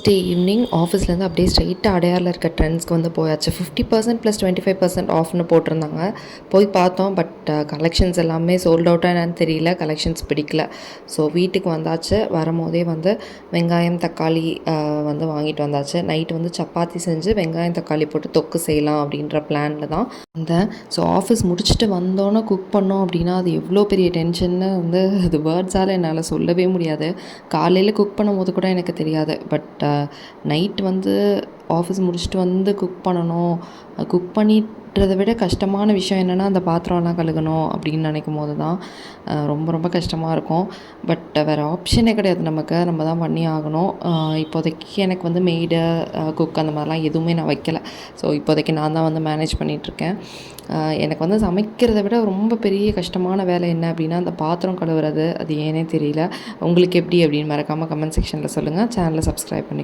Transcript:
Day evening ஆஃபீஸ்லேருந்து அப்படியே ஸ்ட்ரெயிட்டாக அடையாரில் இருக்க ட்ரெண்ட்ஸ்க்கு வந்து போயாச்சு. 50% ப்ளஸ் 25% ஆஃப்னு போட்டிருந்தாங்க. போய் பார்த்தோம். பட் கலெக்ஷன்ஸ் எல்லாமே சோல்ட் அவுட்டாக என்னன்னு தெரியல. கலெக்ஷன்ஸ் பிடிக்கல. ஸோ வீட்டுக்கு வந்தாச்சு. வரும்போதே வந்து வெங்காயம், தக்காளி வந்து வாங்கிட்டு வந்தாச்சு. நைட்டு வந்து சப்பாத்தி செஞ்சு வெங்காயம், தக்காளி போட்டு தொக்கு செய்யலாம் அப்படின்ற பிளானில் தான் வந்தேன். ஸோ ஆஃபீஸ் முடிச்சுட்டு வந்தோன்னே குக் பண்ணோம் அப்படின்னா அது எவ்வளோ பெரிய டென்ஷன்னு வந்து அது வேர்ட்ஸால் என்னால் சொல்லவே முடியாது. காலையில் குக் பண்ணும்போது கூட எனக்கு தெரியாது. பட் நைட் வந்து ஆஃபீஸ் முடிச்சுட்டு வந்து குக் பண்ணணும். குக் பண்ணிட்டுறதை விட கஷ்டமான விஷயம் என்னென்னா அந்த பாத்திரம்லாம் கழுகணும் அப்படின்னு நினைக்கும் போது தான் ரொம்ப ரொம்ப கஷ்டமாக இருக்கும். பட் வேறு ஆப்ஷனே கிடையாது நமக்கு. நம்ம தான் பண்ணி ஆகணும். இப்போதைக்கு எனக்கு வந்து மெய்டு, குக் அந்த மாதிரிலாம் எதுவுமே நான் வைக்கல. ஸோ இப்போதைக்கு நான் தான் வந்து மேனேஜ் பண்ணிகிட்ருக்கேன். எனக்கு வந்து சமைக்கிறத விட ரொம்ப பெரிய கஷ்டமான வேலை என்ன அப்படின்னா அந்த பாத்திரம் கழுவுறது. அது ஏனே தெரியல. உங்களுக்கு எப்படி அப்படின்னு மறக்காமல் கமெண்ட் செக்ஷனில் சொல்லுங்கள். சேனலை சப்ஸ்கிரைப் பண்ணி